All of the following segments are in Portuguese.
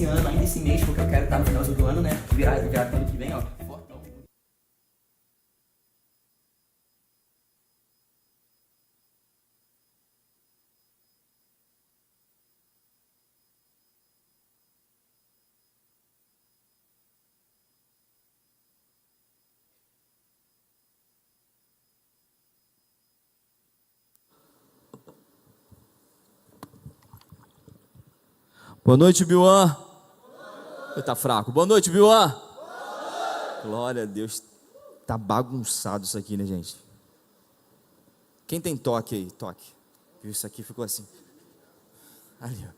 esse ano, ainda esse mês, porque eu quero estar no finalzinho do ano, né? Virar pro ano que vem, ó. Fortão. Boa noite, Biuan. Tá fraco. Boa noite, Biuan. Glória a Deus. Tá bagunçado isso aqui, né, gente? Quem tem toque aí? Toque. Viu? Isso aqui ficou assim. Ali, ó.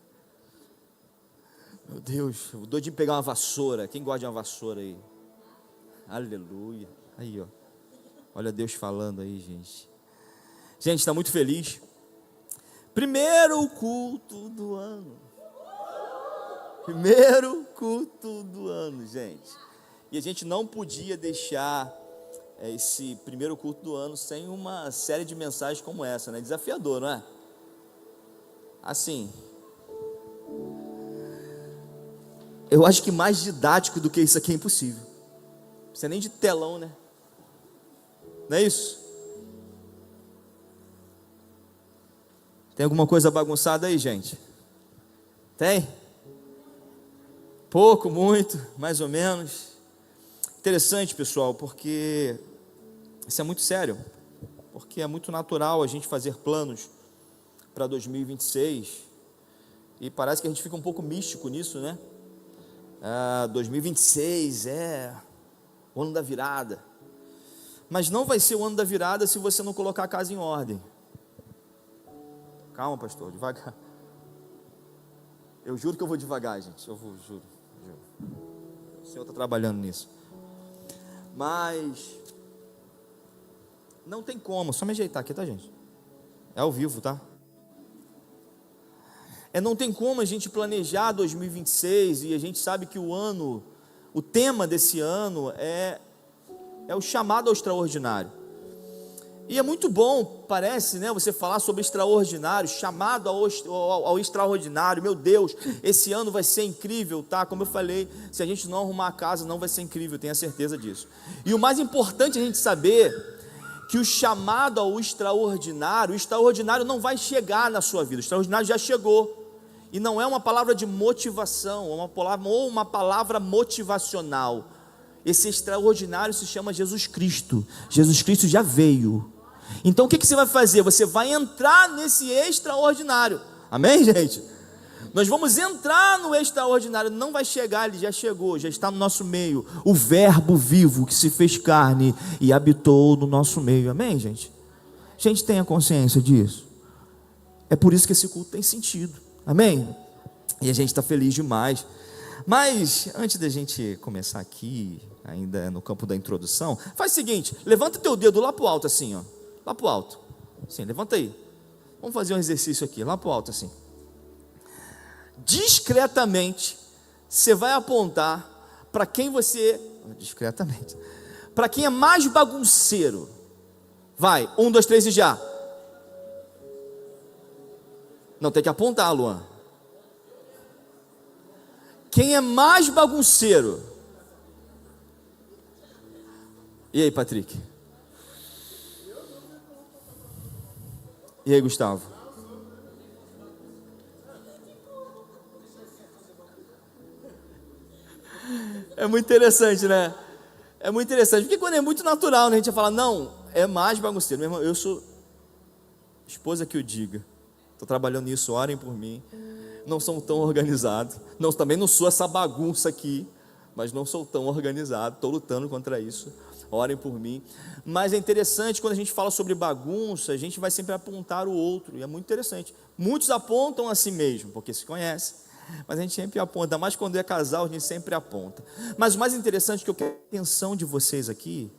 Meu Deus, eu doido de pegar uma vassoura. Quem gosta de uma vassoura aí? Aleluia. Aí, ó. Olha Deus falando aí, gente. Gente, está muito feliz. Primeiro culto do ano. Primeiro culto do ano, gente. E a gente não podia deixar esse primeiro culto do ano sem uma série de mensagens como essa, né? Desafiador, não é? Assim, eu acho que mais didático do que isso aqui é impossível. Não precisa nem de telão, né? Não é isso? Tem alguma coisa bagunçada aí, gente? Tem? Pouco, muito, mais ou menos. Interessante, pessoal, porque isso é muito sério. Porque é muito natural a gente fazer planos para 2026. E parece que a gente fica um pouco místico nisso, né? 2026 é o ano da virada. Mas não vai ser o ano da virada se você não colocar a casa em ordem. Calma, pastor, devagar. Eu juro que eu vou devagar, gente. Eu vou, juro. O Senhor está trabalhando nisso. Mas não tem como. Só me ajeitar aqui, tá, gente? É ao vivo, tá? Não tem como a gente planejar 2026 e a gente sabe que o tema desse ano é o chamado ao extraordinário. E é muito bom, parece, né, você falar sobre extraordinário, chamado ao extraordinário. Meu Deus, esse ano vai ser incrível, tá? Como eu falei, se a gente não arrumar a casa, não vai ser incrível, tenha certeza disso. E o mais importante é a gente saber que o chamado ao extraordinário, o extraordinário não vai chegar na sua vida, o extraordinário já chegou. E não é uma palavra de motivação, ou uma palavra motivacional. Esse extraordinário se chama Jesus Cristo. Jesus Cristo já veio. Então o que você vai fazer? Você vai entrar nesse extraordinário. Amém, gente? Nós vamos entrar no extraordinário. Não vai chegar, ele já chegou, já está no nosso meio. O verbo vivo que se fez carne e habitou no nosso meio. Amém, gente? A gente tenha consciência disso. É por isso que esse culto tem sentido. Amém? E a gente está feliz demais. Mas antes da gente começar aqui, ainda no campo da introdução, faz o seguinte, levanta teu dedo lá para o alto assim, ó. Lá para o alto. Sim, levanta aí. Vamos fazer um exercício aqui, lá para o alto assim. Discretamente, você vai apontar para quem você... Discretamente. Para quem é mais bagunceiro. Vai, 1, 2, 3 e já. Não, tem que apontar, Luan. Quem é mais bagunceiro? E aí, Patrick? E aí, Gustavo? É muito interessante, né? É muito interessante, porque quando é muito natural, né? A gente vai falar, não, é mais bagunceiro. Meu irmão, eu sou esposa que o diga. Estou trabalhando nisso, orem por mim. Não sou tão organizado. Não, também não sou essa bagunça aqui, mas não sou tão organizado. Estou lutando contra isso. Orem por mim. Mas é interessante, quando a gente fala sobre bagunça, a gente vai sempre apontar o outro, e é muito interessante. Muitos apontam a si mesmo, porque se conhecem, mas a gente sempre aponta, mas quando é casal, a gente sempre aponta. Mas o mais interessante que eu quero a atenção de vocês aqui,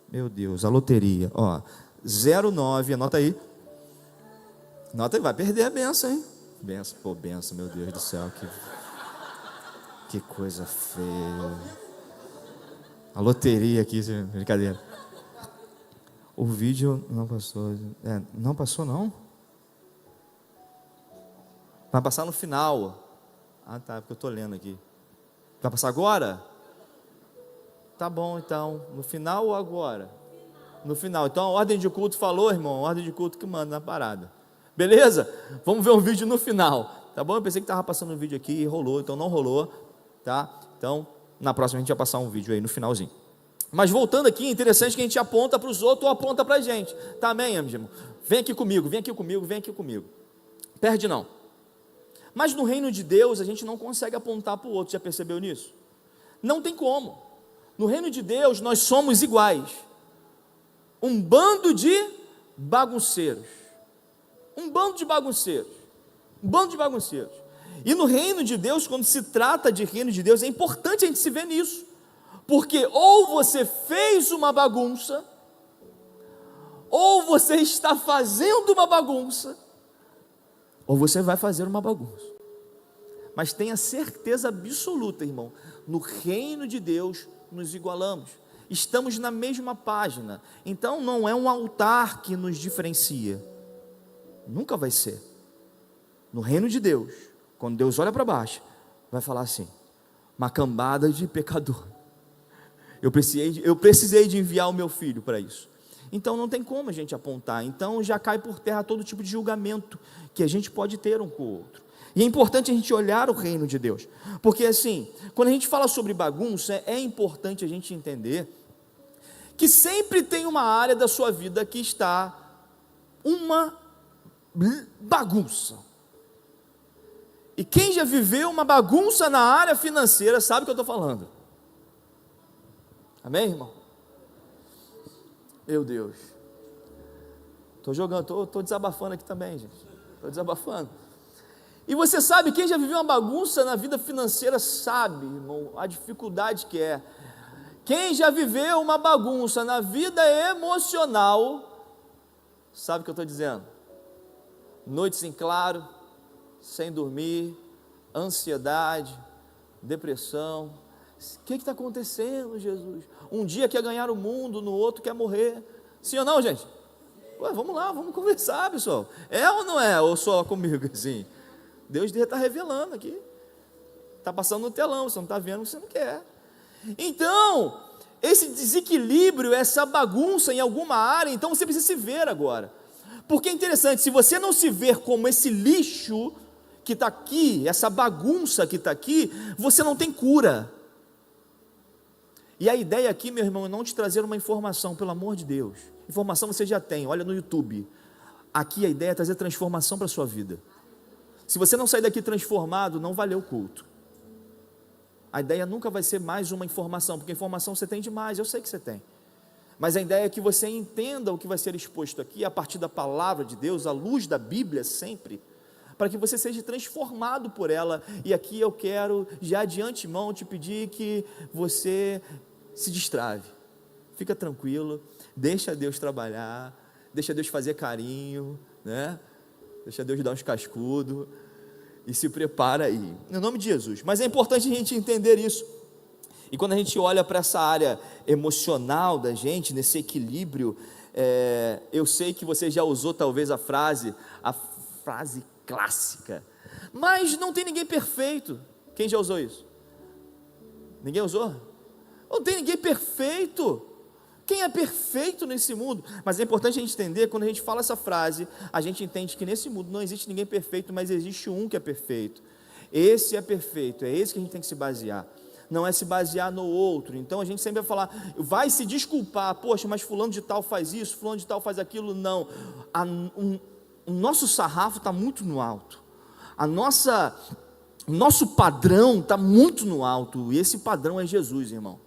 meu Deus, a loteria, ó, 09, anota aí. Anota aí, vai perder a benção, hein? Benção, pô, benção, meu Deus do céu, que coisa feia. A loteria aqui, brincadeira. O vídeo não passou. Não passou, não? Vai passar no final. Ah, tá, porque eu estou lendo aqui. Vai passar agora? Tá bom, então. No final ou agora? No final. Então a ordem de culto falou, irmão, a ordem de culto que manda na parada. Beleza? Vamos ver um vídeo no final. Tá bom? Eu pensei que estava passando um vídeo aqui e rolou, então não rolou. Tá? Então, na próxima a gente vai passar um vídeo aí no finalzinho. Mas voltando aqui, é interessante que a gente aponta para os outros ou aponta para a gente. Tá, amém, irmão? Vem aqui comigo, vem aqui comigo, vem aqui comigo. Perde não. Mas no reino de Deus a gente não consegue apontar para o outro, já percebeu nisso? Não tem como. No reino de Deus nós somos iguais. Um bando de bagunceiros. Um bando de bagunceiros. Um bando de bagunceiros. E no reino de Deus, quando se trata de reino de Deus, é importante a gente se ver nisso. Porque ou você fez uma bagunça, ou você está fazendo uma bagunça, ou você vai fazer uma bagunça. Mas tenha certeza absoluta, irmão, no reino de Deus nos igualamos, estamos na mesma página. Então não é um altar que nos diferencia, nunca vai ser. No reino de Deus, quando Deus olha para baixo, vai falar assim: uma cambada de pecador, eu precisei de enviar o meu filho para isso. Então não tem como a gente apontar. Então já cai por terra todo tipo de julgamento que a gente pode ter um com o outro. E é importante a gente olhar o reino de Deus, porque assim, quando a gente fala sobre bagunça, é importante a gente entender que sempre tem uma área da sua vida que está uma bagunça. E quem já viveu uma bagunça na área financeira sabe o que eu estou falando. Amém, irmão? Meu Deus, estou desabafando aqui também, gente, estou desabafando. E você sabe, quem já viveu uma bagunça na vida financeira sabe, irmão, a dificuldade que é. Quem já viveu uma bagunça na vida emocional, sabe o que eu estou dizendo? Noites em claro, sem dormir, ansiedade, depressão. O que está acontecendo, Jesus? Um dia quer ganhar o mundo, no outro quer morrer. Sim ou não, gente? Ué, vamos lá, vamos conversar, pessoal. É ou não é? Ou só comigo assim? Deus está revelando aqui. Está passando no telão, você não está vendo o que você não quer. Então, esse desequilíbrio, essa bagunça em alguma área, então você precisa se ver agora. Porque é interessante, se você não se ver como esse lixo que está aqui, essa bagunça que está aqui, você não tem cura. E a ideia aqui, meu irmão, é não te trazer uma informação, pelo amor de Deus. Informação você já tem, olha no YouTube. Aqui a ideia é trazer transformação para a sua vida. Se você não sair daqui transformado, não valeu o culto. A ideia nunca vai ser mais uma informação, porque informação você tem demais, eu sei que você tem. Mas a ideia é que você entenda o que vai ser exposto aqui, a partir da palavra de Deus, à luz da Bíblia sempre, para que você seja transformado por ela. E aqui eu quero, já de antemão, te pedir que você se destrave. Fica tranquilo, deixa Deus trabalhar, deixa Deus fazer carinho, né? Deixa Deus dar uns cascudos e se prepara aí, no nome de Jesus. Mas é importante a gente entender isso. E quando a gente olha para essa área emocional da gente, nesse equilíbrio, eu sei que você já usou talvez a frase clássica, mas não tem ninguém perfeito. Quem já usou isso? Ninguém usou? Não tem ninguém perfeito. Quem é perfeito nesse mundo? Mas é importante a gente entender, quando a gente fala essa frase, a gente entende que nesse mundo não existe ninguém perfeito, mas existe um que é perfeito. Esse é perfeito, é esse que a gente tem que se basear. Não é se basear no outro. Então a gente sempre vai falar, vai se desculpar, poxa, mas fulano de tal faz isso, fulano de tal faz aquilo. Não, o nosso sarrafo está muito no alto. O nosso padrão está muito no alto, e esse padrão é Jesus, irmão.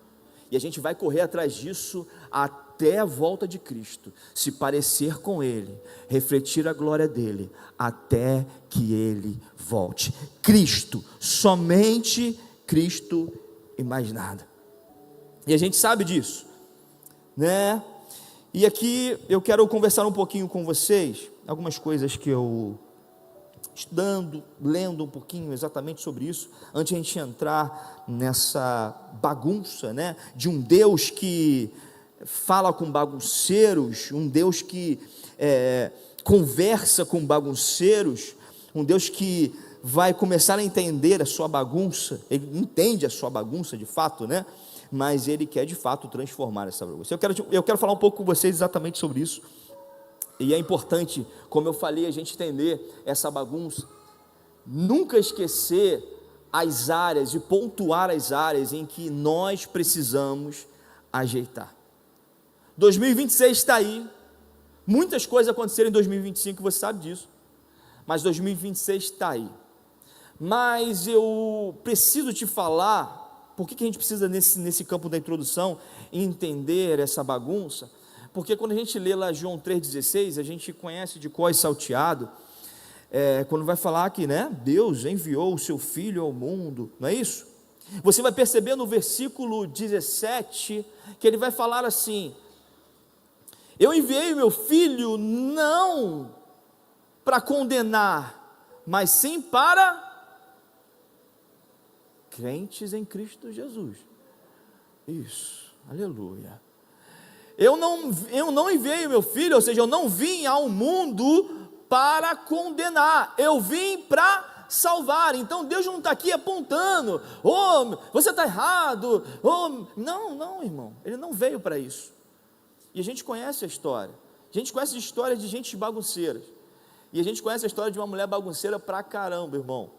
E a gente vai correr atrás disso até a volta de Cristo, se parecer com Ele, refletir a glória dEle, até que Ele volte. Cristo, somente Cristo e mais nada. E a gente sabe disso, né? E aqui eu quero conversar um pouquinho com vocês, algumas coisas que eu estudando, lendo um pouquinho exatamente sobre isso, antes de a gente entrar nessa bagunça, né, de um Deus que fala com bagunceiros, um Deus que conversa com bagunceiros, um Deus que vai começar a entender a sua bagunça, ele entende a sua bagunça de fato, né? Mas ele quer de fato transformar essa bagunça. Eu quero falar um pouco com vocês exatamente sobre isso, e é importante, como eu falei, a gente entender essa bagunça, nunca esquecer as áreas e pontuar as áreas em que nós precisamos ajeitar. 2026 está aí, muitas coisas aconteceram em 2025, você sabe disso, mas 2026 está aí. Mas eu preciso te falar, por que a gente precisa nesse campo da introdução entender essa bagunça? Porque quando a gente lê lá João 3,16, a gente conhece de cor e salteado, quando vai falar que, né, Deus enviou o seu Filho ao mundo, não é isso? Você vai perceber no versículo 17, que ele vai falar assim: eu enviei o meu Filho não para condenar, mas sim para crentes em Cristo Jesus. Isso, aleluia. Eu não enviei o meu Filho, ou seja, eu não vim ao mundo para condenar, eu vim para salvar. Então Deus não está aqui apontando, você está errado, não, irmão, Ele não veio para isso. E a gente conhece a história, a gente conhece a história de gente bagunceira, e a gente conhece a história de uma mulher bagunceira pra caramba, irmão.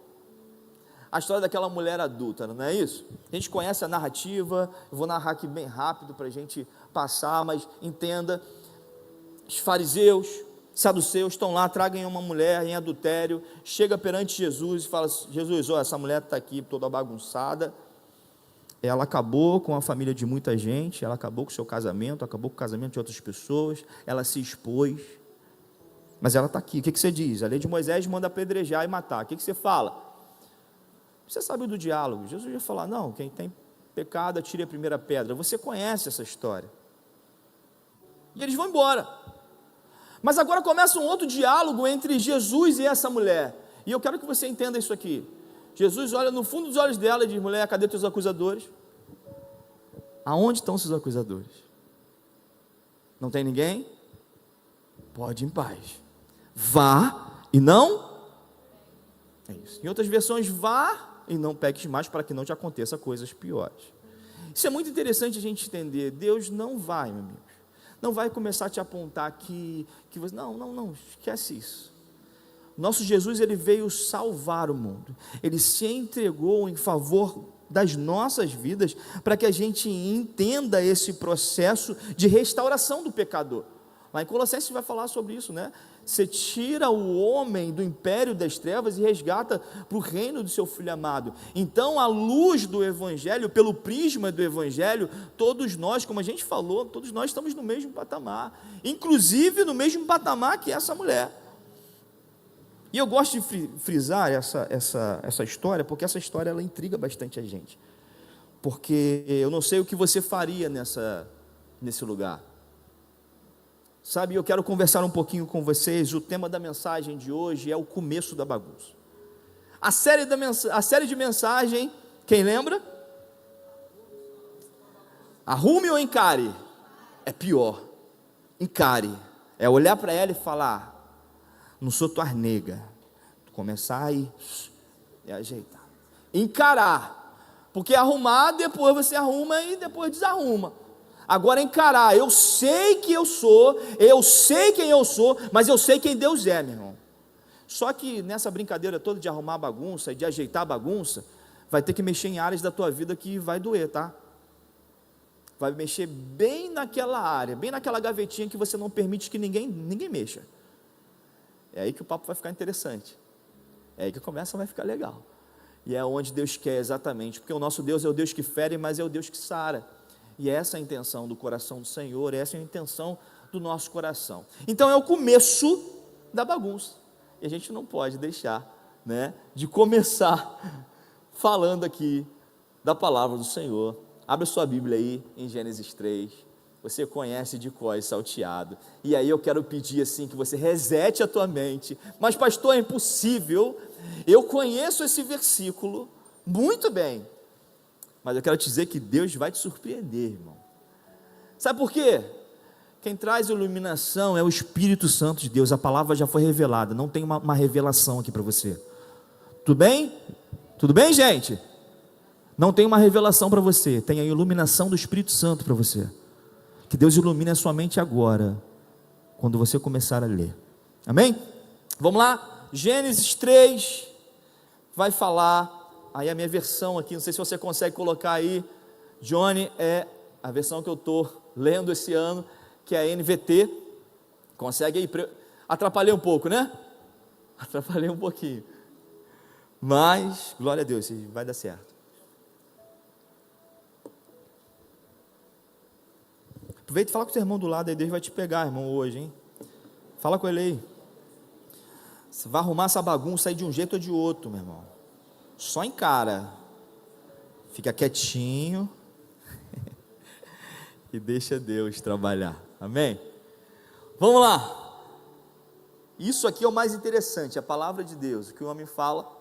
A história daquela mulher adulta, não é isso? A gente conhece a narrativa, eu vou narrar aqui bem rápido para a gente passar, mas entenda. Os fariseus, saduceus estão lá, tragam uma mulher em adultério, chega perante Jesus e fala: Jesus, essa mulher está aqui toda bagunçada, ela acabou com a família de muita gente, ela acabou com o seu casamento, acabou com o casamento de outras pessoas, ela se expôs, mas ela está aqui. O que você diz? A lei de Moisés manda apedrejar e matar. O que você fala? Você sabe do diálogo. Jesus ia falar: não, quem tem pecado atire a primeira pedra. Você conhece essa história. E eles vão embora. Mas agora começa um outro diálogo entre Jesus e essa mulher, e eu quero que você entenda isso aqui. Jesus olha no fundo dos olhos dela e diz: mulher, cadê teus acusadores? Aonde estão seus acusadores? Não tem ninguém? Pode ir em paz, vá e não, é isso. Em outras versões, vá e não peques mais, para que não te aconteça coisas piores. Isso é muito interessante a gente entender. Deus não vai, meu amigo, não vai começar a te apontar que você, não, esquece isso. Nosso Jesus, ele veio salvar o mundo, ele se entregou em favor das nossas vidas, para que a gente entenda esse processo de restauração do pecador. Lá em Colossenses vai falar sobre isso, né? Você tira o homem do império das trevas e resgata para o reino do seu Filho amado. Então, à luz do Evangelho, pelo prisma do Evangelho, todos nós, como a gente falou, todos nós estamos no mesmo patamar, inclusive no mesmo patamar que essa mulher. E eu gosto de frisar essa história, porque essa história ela intriga bastante a gente, porque eu não sei o que você faria nesse lugar. Sabe, eu quero conversar um pouquinho com vocês. O tema da mensagem de hoje é o começo da bagunça. A série de mensagem, quem lembra? Arrume ou encare? É pior. Encare. É olhar para ela e falar: não sou tua nega. Começar aí e ajeitar. Encarar. Porque arrumar, depois você arruma e depois desarruma. Agora encarar: eu sei que eu sou, eu sei quem eu sou, mas eu sei quem Deus é, meu irmão. Só que nessa brincadeira toda de arrumar a bagunça e de ajeitar a bagunça, vai ter que mexer em áreas da tua vida que vai doer, tá? Vai mexer bem naquela área, bem naquela gavetinha que você não permite que ninguém mexa. É aí que o papo vai ficar interessante, é aí que começa, vai ficar legal, e é onde Deus quer exatamente, porque o nosso Deus é o Deus que fere, mas é o Deus que sara. E essa é a intenção do coração do Senhor, essa é a intenção do nosso coração. Então é o começo da bagunça, e a gente não pode deixar, né, de começar falando aqui da palavra do Senhor. Abre sua Bíblia aí em Gênesis 3, você conhece de cor e salteado, e aí eu quero pedir assim que você resete a tua mente. Mas pastor, é impossível, eu conheço esse versículo muito bem. Mas eu quero te dizer que Deus vai te surpreender, irmão. Sabe por quê? Quem traz iluminação é o Espírito Santo de Deus. A palavra já foi revelada, não tem uma revelação aqui para você. Tudo bem? Tudo bem, gente? Não tem uma revelação para você, tem a iluminação do Espírito Santo para você. Que Deus ilumine a sua mente agora, quando você começar a ler. Amém? Vamos lá? Gênesis 3 vai falar, aí a minha versão aqui, não sei se você consegue colocar aí, Johnny, é a versão que eu estou lendo esse ano, que é a NVT. Consegue aí? Atrapalhei um pouco, né? Atrapalhei um pouquinho. Mas, glória a Deus, vai dar certo. Aproveita e fala com o seu irmão do lado aí, Deus vai te pegar, irmão, hoje, hein? Fala com ele aí. Você vai arrumar essa bagunça aí de um jeito ou de outro, meu irmão. Só encara. Fica quietinho. E deixa Deus trabalhar. Amém? Vamos lá. Isso aqui é o mais interessante, a palavra de Deus. O que o homem fala,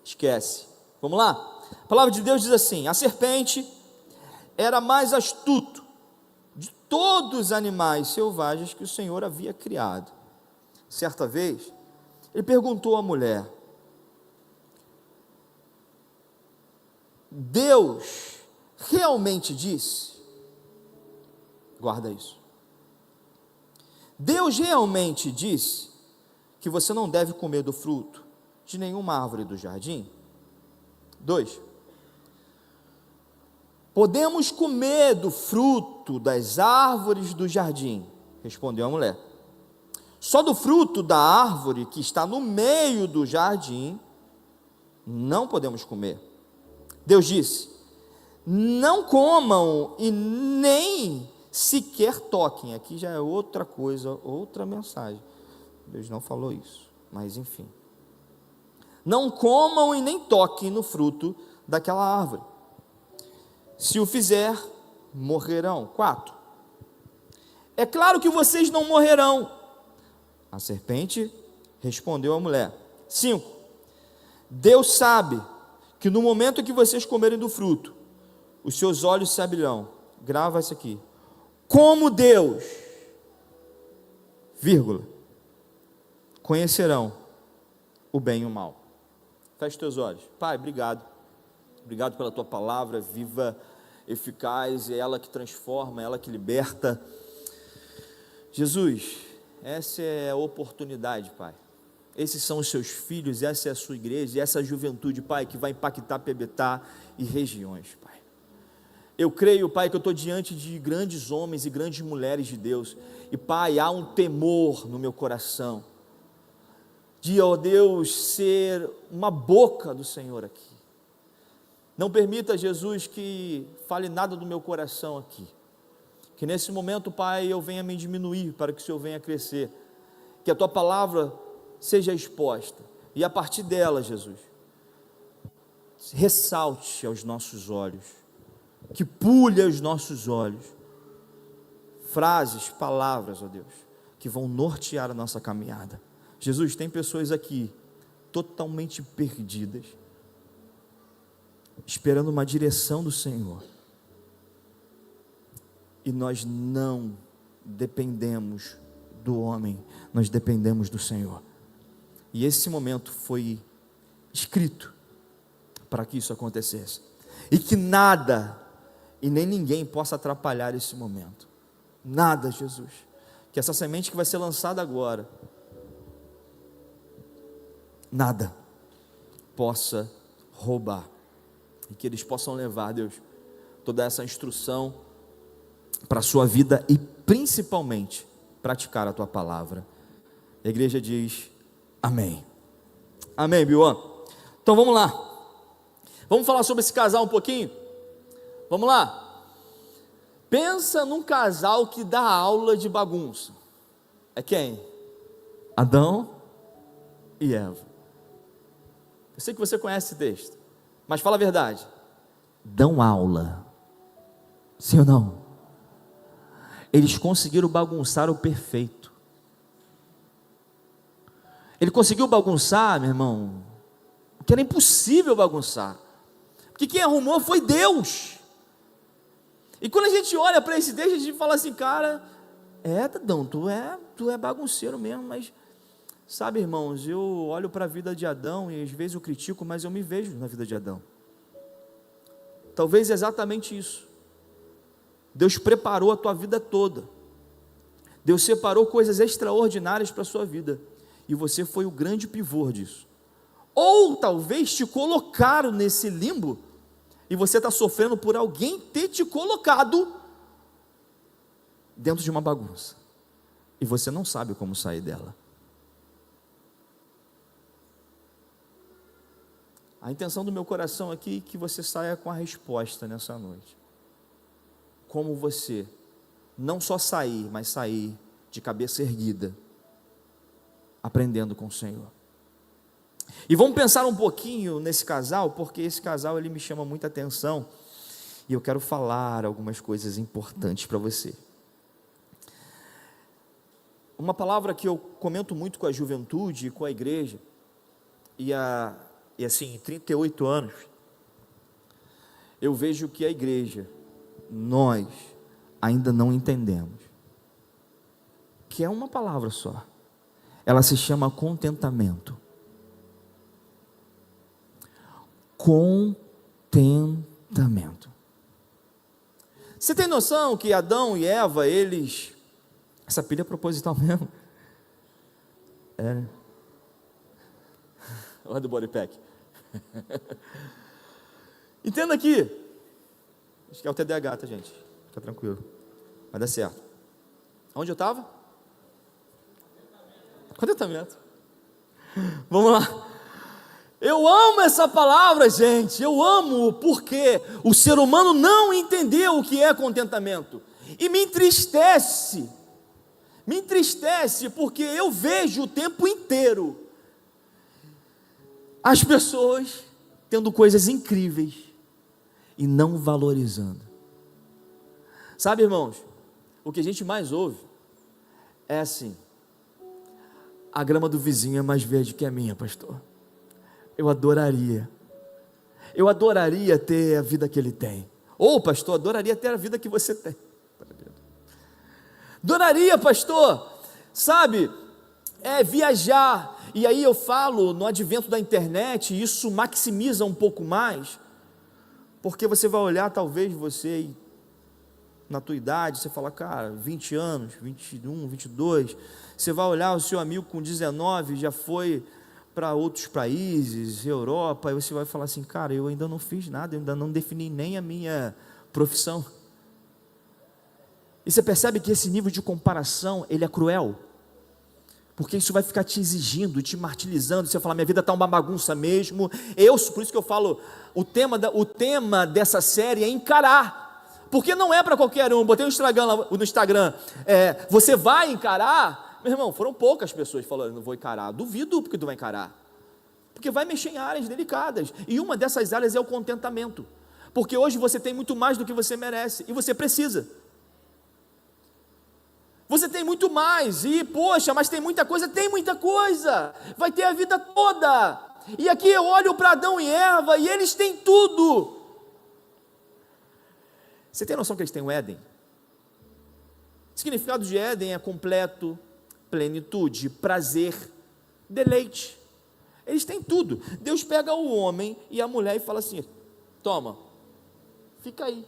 esquece. Vamos lá? A palavra de Deus diz assim: a serpente era mais astuto de todos os animais selvagens que o Senhor havia criado. Certa vez, ele perguntou à mulher: Deus realmente disse? Guarda isso. Deus realmente disse que você não deve comer do fruto de nenhuma árvore do jardim? 2. Podemos comer do fruto das árvores do jardim? Respondeu a mulher. Só do fruto da árvore que está no meio do jardim, não podemos comer. Deus disse: não comam e nem sequer toquem. Aqui já é outra coisa, outra mensagem. Deus não falou isso, mas enfim. Não comam e nem toquem no fruto daquela árvore. Se o fizer, morrerão. 4. É claro que vocês não morrerão. A serpente respondeu à mulher. 5. Deus sabe que no momento em que vocês comerem do fruto, os seus olhos se abrirão. Grava isso aqui. Como Deus, vírgula, conhecerão o bem e o mal. Feche teus olhos. Pai, obrigado. Obrigado pela tua palavra viva, eficaz, é ela que transforma, é ela que liberta. Jesus, essa é a oportunidade, Pai. Esses são os seus filhos, essa é a sua igreja, essa é a juventude, Pai, que vai impactar Pebetá e regiões, Pai. Eu creio, Pai, que eu estou diante de grandes homens e grandes mulheres de Deus, e Pai, há um temor no meu coração, de, ó Deus, ser uma boca do Senhor aqui. Não permita, Jesus, que fale nada do meu coração aqui, que nesse momento, Pai, eu venha me diminuir, para que o Senhor venha crescer, que a Tua palavra seja exposta, e a partir dela, Jesus, ressalte aos nossos olhos, que pule aos nossos olhos, frases, palavras, ó Deus, que vão nortear a nossa caminhada. Jesus, tem pessoas aqui, totalmente perdidas, esperando uma direção do Senhor, e nós não dependemos do homem, nós dependemos do Senhor, e esse momento foi escrito, para que isso acontecesse, e que nada, e nem ninguém possa atrapalhar esse momento, nada, Jesus, que essa semente que vai ser lançada agora, nada possa roubar, e que eles possam levar, Deus, toda essa instrução para a sua vida e principalmente praticar a Tua palavra. A igreja diz amém. Amém, Bion. Então vamos lá, vamos falar sobre esse casal um pouquinho. Vamos lá. Pensa num casal que dá aula de bagunça. É quem? Adão e Eva. Eu sei que você conhece esse texto, mas fala a verdade. Dão aula. Sim ou não? Eles conseguiram bagunçar o perfeito. Ele conseguiu bagunçar, meu irmão, o que era impossível bagunçar, porque quem arrumou foi Deus. E quando a gente olha para esse texto, a gente fala assim, cara, Adão, tu é bagunceiro mesmo, mas Sabe, irmãos, eu olho para a vida de Adão e às vezes eu critico, mas eu me vejo na vida de Adão. Talvez exatamente isso. Deus preparou a tua vida toda. Deus separou coisas extraordinárias para a sua vida. E você foi o grande pivô disso. Ou talvez te colocaram nesse limbo e você está sofrendo por alguém ter te colocado dentro de uma bagunça. E você não sabe como sair dela. A intenção do meu coração aqui é que você saia com a resposta nessa noite. Como você não só sair, mas sair de cabeça erguida, aprendendo com o Senhor. E vamos pensar um pouquinho nesse casal, porque esse casal ele me chama muita atenção, e eu quero falar algumas coisas importantes para você. Uma palavra que eu comento muito com a juventude e com a igreja, e assim, em 38 anos, eu vejo que a igreja, nós ainda não entendemos, que é uma palavra só, ela se chama contentamento. Contentamento. Você tem noção que Adão e Eva, essa pilha é proposital mesmo? É, né? Olha do bodypack. Entenda aqui. Acho que é o TDAH, tá, gente? Fica tranquilo. Vai dar certo. Onde eu estava? Contentamento. Vamos lá. Eu amo essa palavra, gente. Eu amo porque o ser humano não entendeu o que é contentamento. E me entristece. Me entristece porque eu vejo o tempo inteiro as pessoas tendo coisas incríveis e não valorizando. Sabe, irmãos, o que a gente mais ouve é assim: a grama do vizinho é mais verde que a minha, pastor. Eu adoraria ter a vida que ele tem. Ou, pastor, adoraria ter a vida que você tem. Adoraria, pastor, sabe, viajar. E aí eu falo, no advento da internet, isso maximiza um pouco mais, porque você vai olhar, talvez você, na tua idade, você fala, cara, 20 anos, 21, 22, você vai olhar o seu amigo com 19, já foi para outros países, Europa, e você vai falar assim, cara, eu ainda não fiz nada, eu ainda não defini nem a minha profissão. E você percebe que esse nível de comparação, ele é cruel, porque isso vai ficar te exigindo, te martirizando, você vai falar, minha vida está uma bagunça mesmo. Por isso que eu falo, o tema dessa série é encarar, porque não é para qualquer um. Botei no Instagram, você vai encarar? Meu irmão, foram poucas pessoas falando, não vou encarar. Duvido porque tu vai encarar, porque vai mexer em áreas delicadas, e uma dessas áreas é o contentamento, porque hoje você tem muito mais do que você merece, e você precisa. Você tem muito mais, e poxa, mas tem muita coisa, vai ter a vida toda. E aqui eu olho para Adão e Eva, e eles têm tudo. Você tem noção que eles têm o Éden? O significado de Éden é completo, plenitude, prazer, deleite. Eles têm tudo. Deus pega o homem e a mulher e fala assim, toma, fica aí,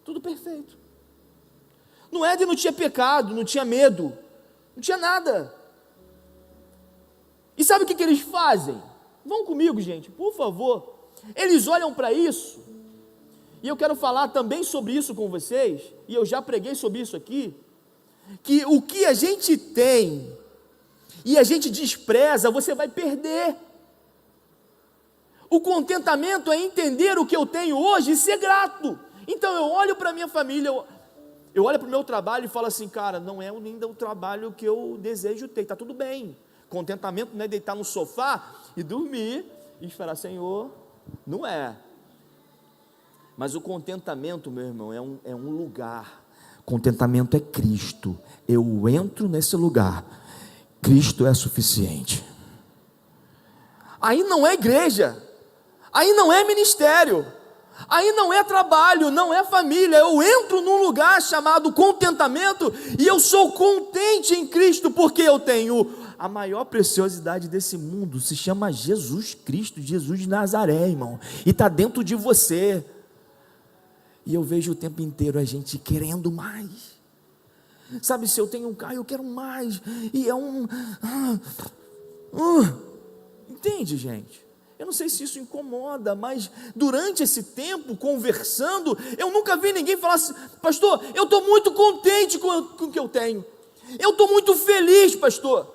tudo perfeito. No Éden não tinha pecado, não tinha medo, não tinha nada. E sabe o que eles fazem? Vão comigo, gente, por favor. Eles olham para isso, e eu quero falar também sobre isso com vocês, e eu já preguei sobre isso aqui, que o que a gente tem, e a gente despreza, você vai perder. O contentamento é entender o que eu tenho hoje e ser grato. Então eu olho para a minha família, eu olho para o meu trabalho e falo assim, cara, não é ainda o trabalho que eu desejo ter, está tudo bem. Contentamento não é deitar no sofá e dormir e esperar, Senhor, não é. Mas o contentamento, meu irmão, é um lugar. Contentamento é Cristo. Eu entro nesse lugar, Cristo é suficiente. Aí não é igreja, aí não é ministério, aí não é trabalho, não é família. Eu entro num lugar chamado contentamento, e eu sou contente em Cristo, porque eu tenho a maior preciosidade desse mundo se chama Jesus Cristo, Jesus de Nazaré, irmão, e está dentro de você. E eu vejo o tempo inteiro a gente querendo mais. Sabe, se eu tenho um carro, eu quero mais. E é um... Entende, gente? Eu não sei se isso incomoda, mas durante esse tempo, conversando, eu nunca vi ninguém falar assim: pastor, eu estou muito contente com o que eu tenho. Eu estou muito feliz, pastor.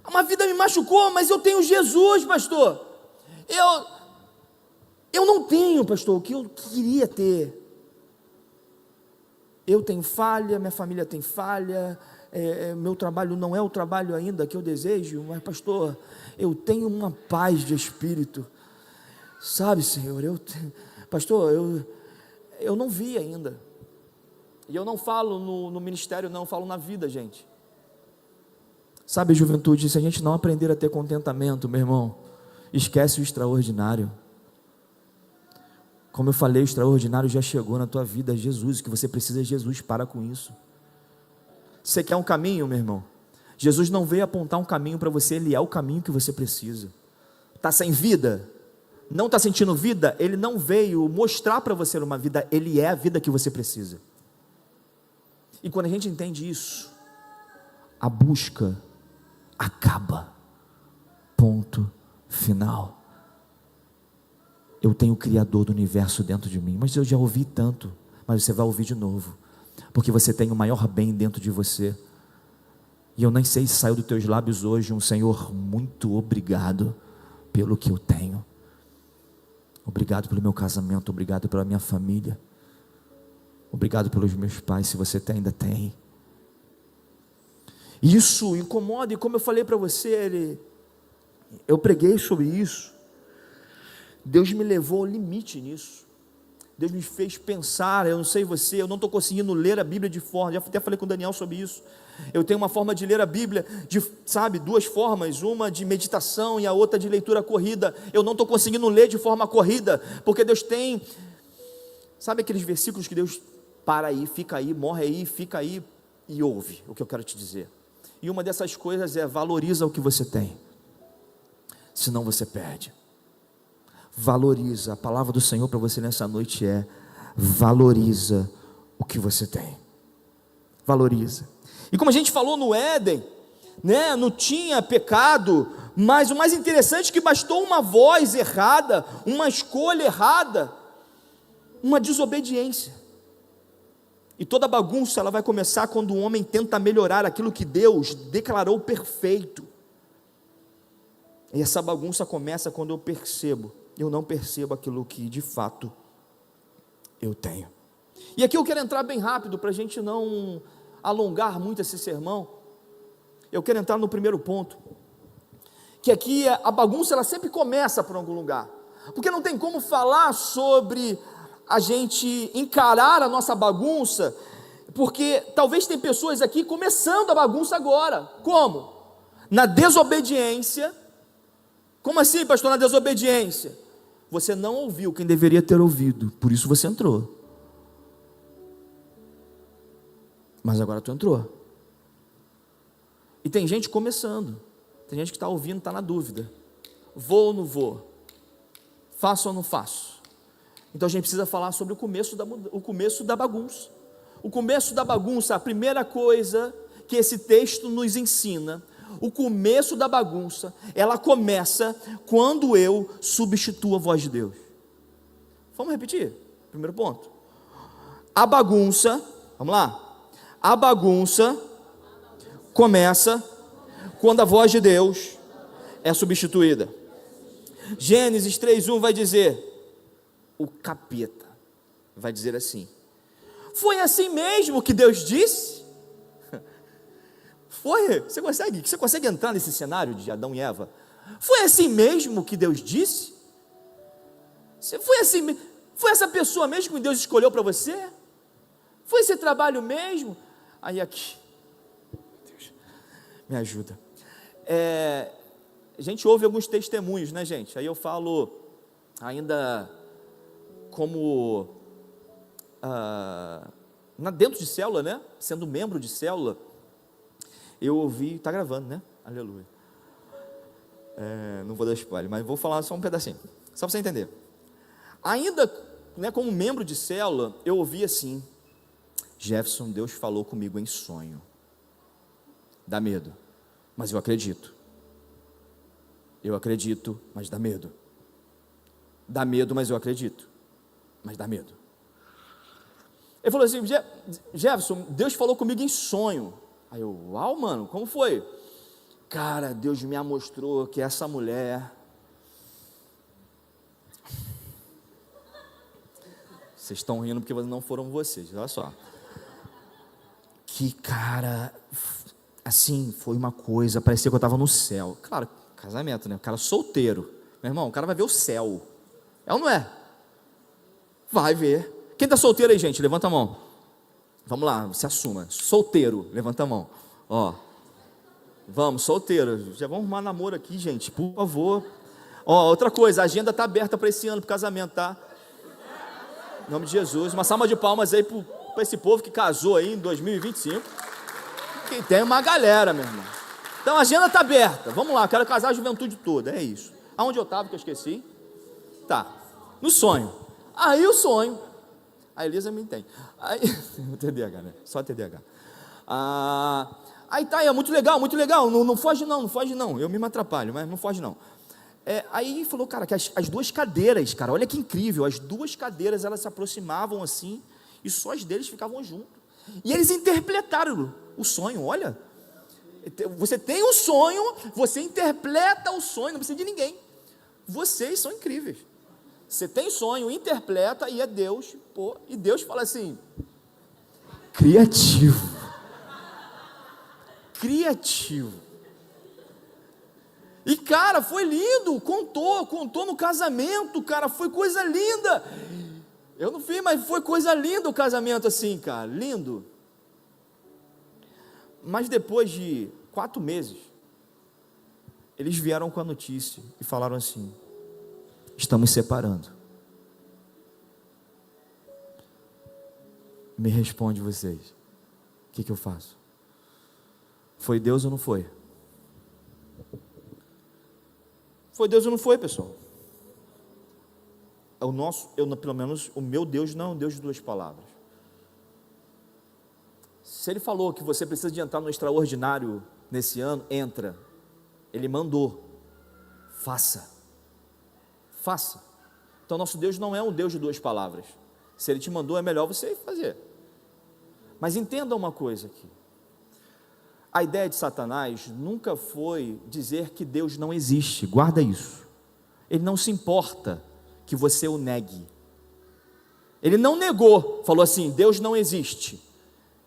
Uma vida me machucou, mas eu tenho Jesus, pastor. Eu não tenho, pastor, o que eu queria ter. Eu tenho falha, minha família tem falha, meu trabalho não é o trabalho ainda que eu desejo, mas pastor, eu tenho uma paz de espírito, sabe, Senhor, pastor, eu não vi ainda, e eu não falo no ministério, não, eu falo na vida, gente. Sabe, juventude, se a gente não aprender a ter contentamento, meu irmão, esquece o extraordinário. Como eu falei, o extraordinário já chegou na tua vida, Jesus, que você precisa de Jesus, para com isso. Você quer um caminho, meu irmão? Jesus não veio apontar um caminho para você, Ele é o caminho que você precisa. Está sem vida? Não está sentindo vida? Ele não veio mostrar para você uma vida, Ele é a vida que você precisa. E quando a gente entende isso, a busca acaba. Ponto final. Eu tenho o Criador do universo dentro de mim, mas eu já ouvi tanto, mas você vai ouvir de novo, porque você tem o maior bem dentro de você, e eu nem sei se saiu dos teus lábios hoje um Senhor, muito obrigado pelo que eu tenho, obrigado pelo meu casamento, obrigado pela minha família, obrigado pelos meus pais, se você ainda tem. Isso incomoda, e como eu falei para você, eu preguei sobre isso. Deus me levou ao limite nisso. Deus me fez pensar. Eu não sei você, eu não estou conseguindo ler a Bíblia de forma, já até falei com o Daniel sobre isso. Eu tenho uma forma de ler a Bíblia, duas formas, uma de meditação e a outra de leitura corrida. Eu não estou conseguindo ler de forma corrida, porque Deus tem, sabe aqueles versículos que Deus para aí, fica aí, morre aí, fica aí e ouve o que eu quero te dizer. E uma dessas coisas é: valoriza o que você tem, senão você perde. Valoriza. A palavra do Senhor para você nessa noite é: valoriza o que você tem. Valoriza. E como a gente falou no Éden, né, não tinha pecado, mas o mais interessante é que bastou uma voz errada, uma escolha errada, uma desobediência. E toda bagunça ela vai começar quando o homem tenta melhorar aquilo que Deus declarou perfeito. E essa bagunça começa quando eu não percebo aquilo que de fato eu tenho. E aqui eu quero entrar bem rápido, para a gente não alongar muito esse sermão. Eu quero entrar no primeiro ponto, que aqui a bagunça ela sempre começa por algum lugar, porque não tem como falar sobre a gente encarar a nossa bagunça, porque talvez tem pessoas aqui começando a bagunça agora. Como? Na desobediência. Como assim, pastor, na desobediência? Você não ouviu quem deveria ter ouvido, por isso você entrou. Mas agora tu entrou. E tem gente começando, tem gente que está ouvindo, está na dúvida: vou ou não vou? Faço ou não faço? Então a gente precisa falar sobre o começo da bagunça. O começo da bagunça, a primeira coisa que esse texto nos ensina, o começo da bagunça, ela começa quando eu substituo a voz de Deus. Vamos repetir? Primeiro ponto. A bagunça, vamos lá. A bagunça começa quando a voz de Deus é substituída. Gênesis 3:1 vai dizer, o capeta vai dizer assim: foi assim mesmo que Deus disse? Foi? Você consegue entrar nesse cenário de Adão e Eva? Foi assim mesmo que Deus disse? Foi assim? Foi essa pessoa mesmo que Deus escolheu para você? Foi esse trabalho mesmo? Aí aqui, Deus, me ajuda. A gente ouve alguns testemunhos, né, gente? Aí eu falo ainda como dentro de célula, né? Sendo membro de célula. eu ouvi, está gravando, né? Aleluia. Não vou dar spoiler, mas vou falar só um pedacinho, só para você entender. Ainda, né, como membro de célula, eu ouvi assim: Jefferson, Deus falou comigo em sonho. Dá medo, mas eu acredito. Eu acredito, mas dá medo. Dá medo, mas eu acredito. Mas dá medo. Ele falou assim: Jefferson, Deus falou comigo em sonho. Aí eu, uau, mano, como foi? Cara, Deus me mostrou que essa mulher... Vocês estão rindo porque não foram vocês, olha só. Que cara, assim, foi uma coisa, parecia que eu estava no céu. Claro, casamento, né? O cara solteiro. Meu irmão, o cara vai ver o céu. É ou não é? Vai ver. Quem está solteiro aí, gente? Levanta a mão. Vamos lá, se assuma. Solteiro, levanta a mão. Ó, vamos, solteiro. Já vamos arrumar namoro aqui, gente, por favor. Ó, outra coisa, a agenda está aberta para esse ano, para o casamento, tá? Em nome de Jesus. Uma salva de palmas aí para esse povo que casou aí em 2025. Que tem uma galera, meu irmão. Então a agenda está aberta. Vamos lá, quero casar a juventude toda, é isso. Aonde eu estava que eu esqueci? Tá, no sonho. Aí o sonho, a Elisa me entende. Aí, TDAH, né? Só TDAH. Aí tá, é muito legal, não foge não. Eu me atrapalho, mas não foge não. Aí falou, cara, que as duas cadeiras, cara, olha que incrível, as duas cadeiras, elas se aproximavam assim, e só as deles ficavam juntos. E eles interpretaram o sonho, olha. Você tem um sonho, você interpreta o sonho, não precisa de ninguém. Vocês são incríveis. Você tem sonho, interpreta, e é Deus, e Deus fala assim: criativo. E cara, foi lindo, contou no casamento, cara, foi coisa linda. Eu não fiz, mas foi coisa linda o casamento assim, cara, lindo. Mas depois de 4 meses, eles vieram com a notícia e falaram assim: estamos separando. Me responde vocês, o que eu faço? Foi Deus ou não foi? Foi Deus ou não foi, pessoal? Pelo menos o meu Deus não é um Deus de 2 palavras. Se Ele falou que você precisa de entrar no extraordinário nesse ano, entra. Ele mandou, faça. Então nosso Deus não é um Deus de 2 palavras. Se Ele te mandou, é melhor você fazer. Mas entenda uma coisa aqui: a ideia de Satanás nunca foi dizer que Deus não existe, guarda isso. Ele não se importa que você o negue. Ele não negou, falou assim: Deus não existe,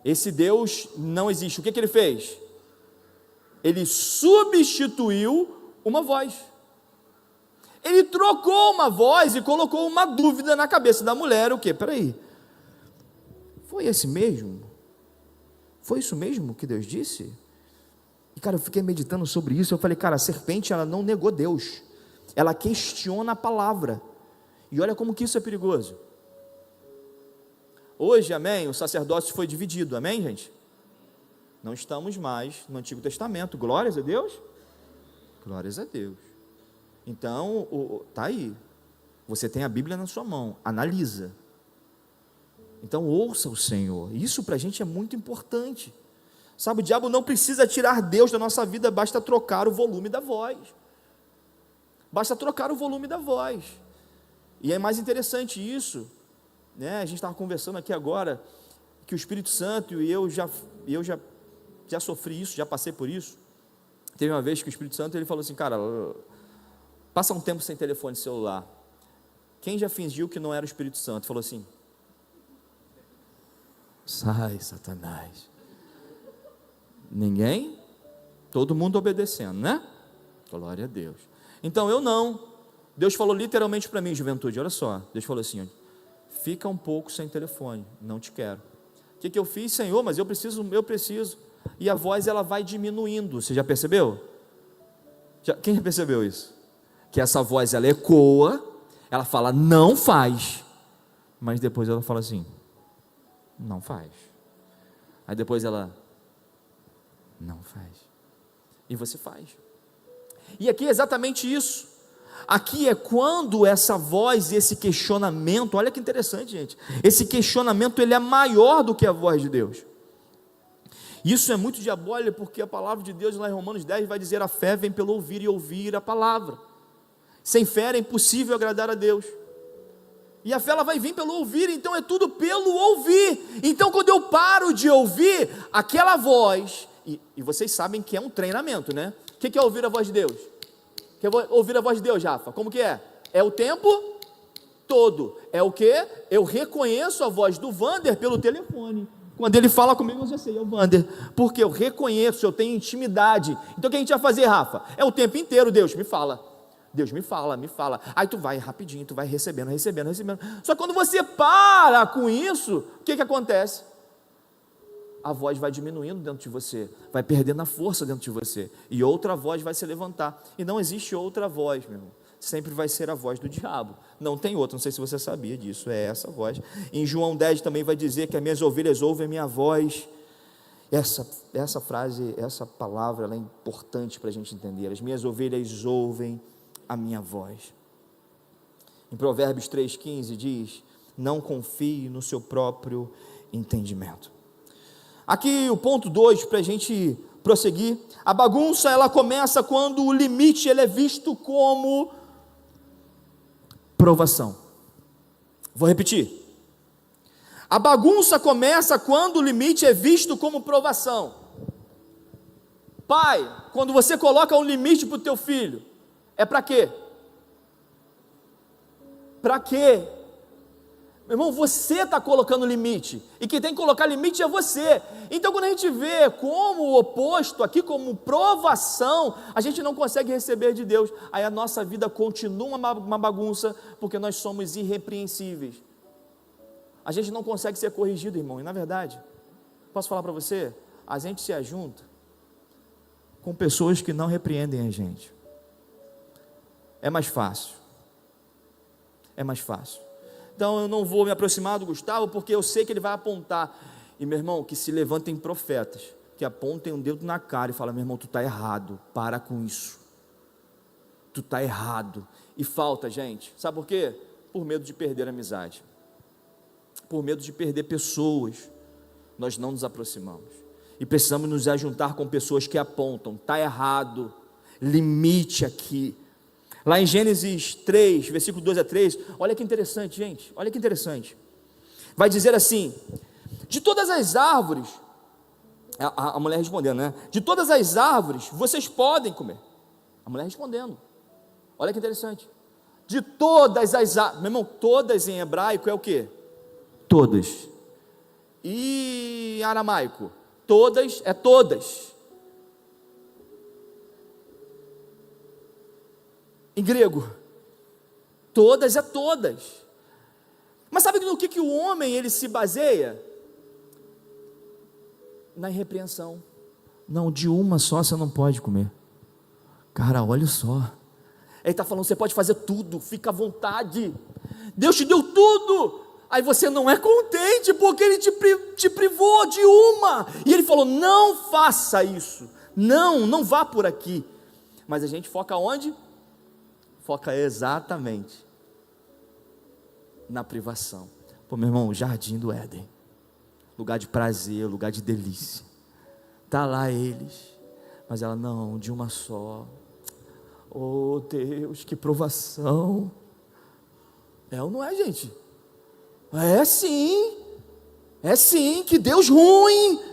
esse Deus não existe. O que ele fez? Ele substituiu uma voz. Ele trocou uma voz e colocou uma dúvida na cabeça da mulher. O quê? Peraí, foi esse mesmo? Foi isso mesmo que Deus disse? E cara, eu fiquei meditando sobre isso. Eu falei, cara, a serpente, ela não negou Deus, ela questiona a palavra. E olha como que isso é perigoso. Hoje, amém, o sacerdócio foi dividido, amém, gente? Não estamos mais no Antigo Testamento, glórias a Deus. Glórias a Deus. Então, tá aí, você tem a Bíblia na sua mão, analisa. Então ouça o Senhor. Isso para a gente é muito importante. Sabe, o diabo não precisa tirar Deus da nossa vida, basta trocar o volume da voz. Basta trocar o volume da voz. E é mais interessante isso, né? A gente estava conversando aqui agora, que o Espírito Santo, e eu já sofri isso, já passei por isso. Teve uma vez que o Espírito Santo, ele falou assim, cara, passa um tempo sem telefone celular. Quem já fingiu que não era o Espírito Santo? Falou assim: sai, Satanás. Ninguém? Todo mundo obedecendo, né? Glória a Deus. Então eu não. Deus falou literalmente para mim, juventude, olha só. Deus falou assim: fica um pouco sem telefone, não te quero. O que eu fiz, Senhor? Mas eu preciso. E a voz, ela vai diminuindo. Você já percebeu? Quem já percebeu isso? Que essa voz, ela ecoa, ela fala, não faz. Mas depois ela fala assim, não faz. Aí depois ela, não faz. E você faz. E aqui é exatamente isso. Aqui é quando essa voz, esse questionamento, olha que interessante, gente, esse questionamento ele é maior do que a voz de Deus. Isso é muito diabólico, porque a palavra de Deus lá em Romanos 10 vai dizer: a fé vem pelo ouvir e ouvir a palavra. Sem fé é impossível agradar a Deus. E a fé ela vai vir pelo ouvir, então é tudo pelo ouvir. Então quando eu paro de ouvir aquela voz, e vocês sabem que é um treinamento, né? O que é ouvir a voz de Deus? Que ouvir a voz de Deus, Rafa? Como que é? É o tempo todo. É o que? Eu reconheço a voz do Wander pelo telefone. Quando ele fala comigo, eu já sei, é o Wander. Porque eu reconheço, eu tenho intimidade. Então o que a gente vai fazer, Rafa? É o tempo inteiro, Deus me fala. Deus me fala, me fala. Aí tu vai rapidinho, tu vai recebendo. Só que quando você para com isso, o que acontece? A voz vai diminuindo dentro de você, vai perdendo a força dentro de você, e outra voz vai se levantar. E não existe outra voz, meu irmão. Sempre vai ser a voz do diabo. Não tem outra, não sei se você sabia disso, é essa voz. Em João 10 também vai dizer que as minhas ovelhas ouvem a minha voz. Essa frase, essa palavra, ela é importante para a gente entender. As minhas ovelhas ouvem a minha voz. Em Provérbios 3,15 diz: não confie no seu próprio entendimento. Aqui o ponto 2, para a gente prosseguir: a bagunça ela começa quando o limite ele é visto como provação. Vou repetir: a bagunça começa quando o limite é visto como provação. Pai, quando você coloca um limite para o teu filho, é para quê? Para quê? Meu irmão, você está colocando limite, e quem tem que colocar limite é você. Então quando a gente vê como o oposto aqui, como provação, a gente não consegue receber de Deus, aí a nossa vida continua uma bagunça, porque nós somos irrepreensíveis. A gente não consegue ser corrigido, irmão, e na verdade, posso falar para você, a gente se ajunta com pessoas que não repreendem a gente. É mais fácil. É mais fácil. Então eu não vou me aproximar do Gustavo, porque eu sei que ele vai apontar. E meu irmão, que se levantem profetas, que apontem um dedo na cara e falem: meu irmão, tu está errado, para com isso. Tu está errado. E falta, gente, sabe por quê? Por medo de perder a amizade. Por medo de perder pessoas, nós não nos aproximamos. E precisamos nos ajuntar com pessoas que apontam: está errado, limite aqui. Lá em Gênesis 3, versículo 2 a 3, olha que interessante, gente, olha que interessante. Vai dizer assim: de todas as árvores, a mulher respondendo, né? De todas as árvores vocês podem comer. A mulher respondendo, olha que interessante. De todas as árvores, meu irmão, todas em hebraico é o quê? Todas. E em aramaico? Todas é todas. Em grego, todas é todas. Mas sabe no que o homem ele se baseia? Na irrepreensão. Não, de uma só você não pode comer. Cara, olha só. Ele está falando: você pode fazer tudo, fica à vontade. Deus te deu tudo. Aí você não é contente, porque Ele te privou de uma. E Ele falou: não faça isso. Não vá por aqui. Mas a gente foca onde? Foca exatamente na privação. Pô, meu irmão, o jardim do Éden, lugar de prazer, lugar de delícia, está lá eles, mas ela: não, de uma só. Oh Deus, que provação. É ou não é, gente? É sim, que Deus ruim.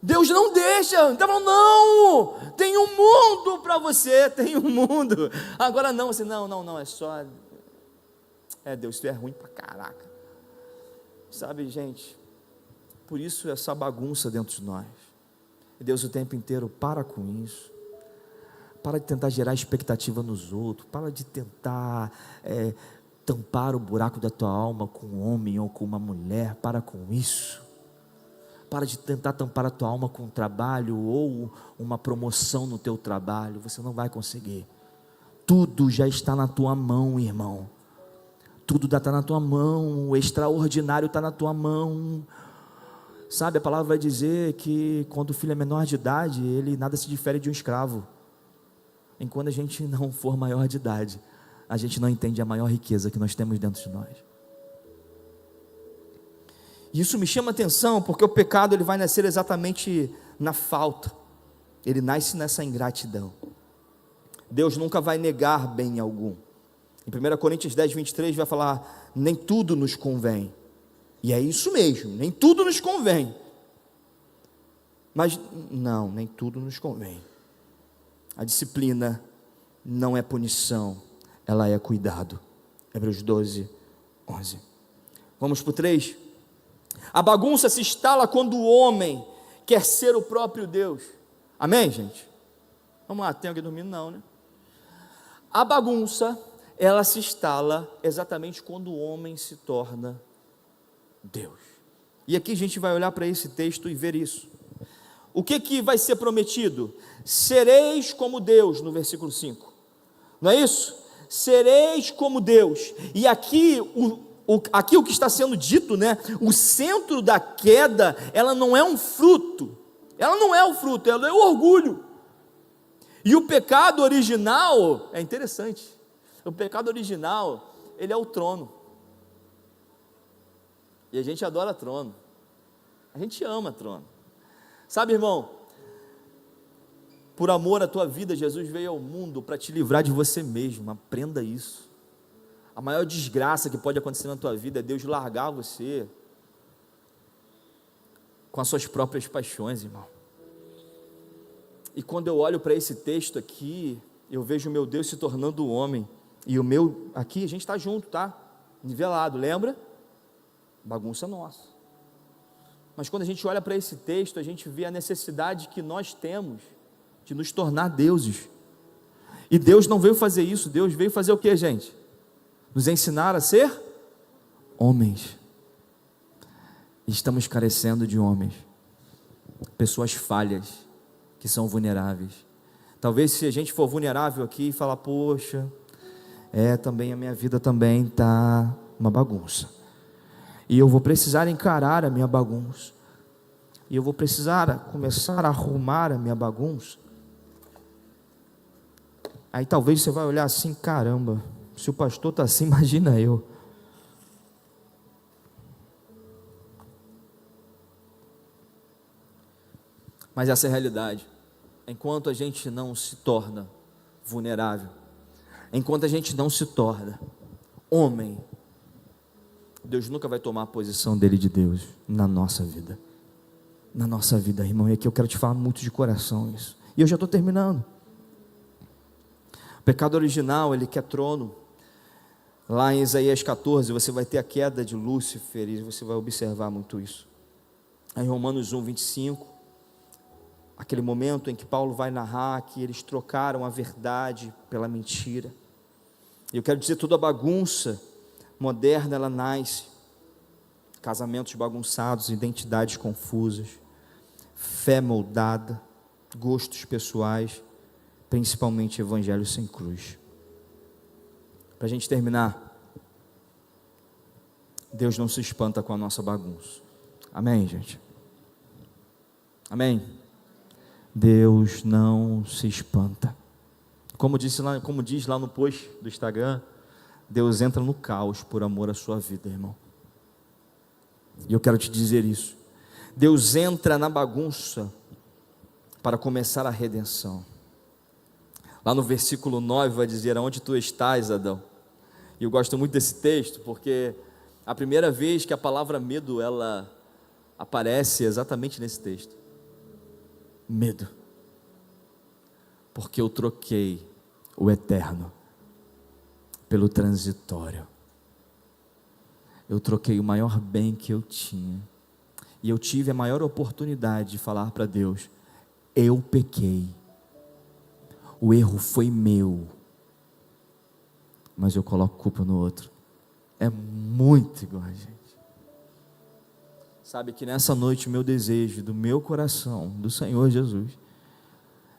Deus não deixa. Então não, tem um mundo para você, tem um mundo. Agora não, você não, é só, Deus, tu é ruim pra caraca. Sabe, gente, por isso essa bagunça dentro de nós. Deus o tempo inteiro: para com isso. Para de tentar gerar expectativa nos outros. Para de tentar tampar o buraco da tua alma com um homem ou com uma mulher. Para com isso. Para de tentar tampar a tua alma com um trabalho ou uma promoção no teu trabalho. Você não vai conseguir. Tudo já está na tua mão, irmão. Tudo está na tua mão. O extraordinário está na tua mão. Sabe, a palavra vai dizer que quando o filho é menor de idade, ele nada se difere de um escravo. Enquanto a gente não for maior de idade, a gente não entende a maior riqueza que nós temos dentro de nós. E isso me chama a atenção, porque o pecado ele vai nascer exatamente na falta. Ele nasce nessa ingratidão. Deus nunca vai negar bem algum. Em 1 Coríntios 10, 23 vai falar, nem tudo nos convém. E é isso mesmo, nem tudo nos convém. Mas não, nem tudo nos convém. A disciplina não é punição, ela é cuidado. Hebreus 12, 11. Vamos para o 3. A bagunça se instala quando o homem quer ser o próprio Deus. Amém, gente? Vamos lá, tem alguém dormindo? Não, né? A bagunça, ela se instala exatamente quando o homem se torna Deus. E aqui a gente vai olhar para esse texto e ver isso. O que vai ser prometido? Sereis como Deus, no versículo 5. Não é isso? Sereis como Deus. E aqui o que está sendo dito, né? O centro da queda, ela não é um fruto. Ela não é o fruto, ela é o orgulho. E o pecado original, é interessante. O pecado original, ele é o trono. E a gente adora trono. A gente ama trono. Sabe, irmão, por amor à tua vida, Jesus veio ao mundo para te livrar de você mesmo. Aprenda isso. A maior desgraça que pode acontecer na tua vida é Deus largar você com as suas próprias paixões, irmão. E quando eu olho para esse texto aqui, eu vejo o meu Deus se tornando homem. E o meu, aqui a gente está junto, tá? Nivelado, lembra? Bagunça nossa. Mas quando a gente olha para esse texto, a gente vê a necessidade que nós temos de nos tornar deuses. E Deus não veio fazer isso, Deus veio fazer o que, gente? Nos ensinar a ser homens. Estamos carecendo de homens, pessoas falhas, que são vulneráveis. Talvez se a gente for vulnerável aqui e falar, poxa, também a minha vida também está uma bagunça. E eu vou precisar encarar a minha bagunça. E eu vou precisar começar a arrumar a minha bagunça. Aí talvez você vai olhar assim, caramba, se o pastor está assim, imagina eu. Mas essa é a realidade. Enquanto a gente não se torna vulnerável, enquanto a gente não se torna homem, Deus nunca vai tomar a posição dele de Deus na nossa vida. Na nossa vida, irmão. E aqui eu quero te falar muito de coração isso. E eu já estou terminando. O pecado original, ele quer trono. Lá em Isaías 14, você vai ter a queda de Lúcifer e você vai observar muito isso. Em Romanos 1, 25, aquele momento em que Paulo vai narrar que eles trocaram a verdade pela mentira. E eu quero dizer, toda a bagunça moderna, ela nasce. Casamentos bagunçados, identidades confusas, fé moldada, gostos pessoais, principalmente evangelho sem cruz. Para a gente terminar, Deus não se espanta com a nossa bagunça. Amém, gente? Amém? Deus não se espanta. Como diz lá no post do Instagram, Deus entra no caos por amor à sua vida, irmão. E eu quero te dizer isso. Deus entra na bagunça para começar a redenção. Lá no versículo 9 vai dizer, aonde tu estás, Adão? E eu gosto muito desse texto, porque a primeira vez que a palavra medo, ela aparece exatamente nesse texto. Medo. Porque eu troquei o eterno pelo transitório. Eu troquei o maior bem que eu tinha. E eu tive a maior oportunidade de falar para Deus, eu pequei. O erro foi meu. Mas eu coloco culpa no outro. É muito igual a gente. Sabe que nessa noite o meu desejo do meu coração, do Senhor Jesus,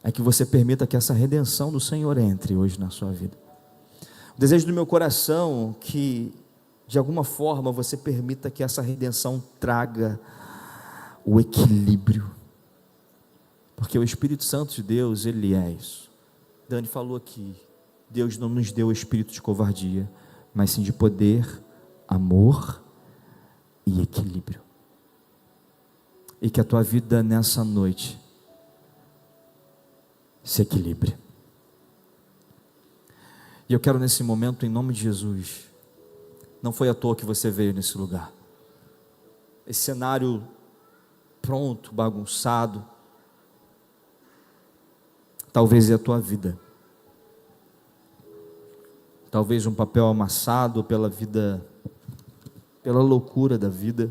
é que você permita que essa redenção do Senhor entre hoje na sua vida. O desejo do meu coração que de alguma forma você permita que essa redenção traga o equilíbrio. Porque o Espírito Santo de Deus, ele é isso. Dani falou aqui, Deus não nos deu o espírito de covardia, mas sim de poder, amor e equilíbrio. E que a tua vida nessa noite se equilibre. E eu quero nesse momento, em nome de Jesus, não foi à toa que você veio nesse lugar. Esse cenário pronto, bagunçado, talvez é a tua vida. Talvez um papel amassado pela vida, pela loucura da vida.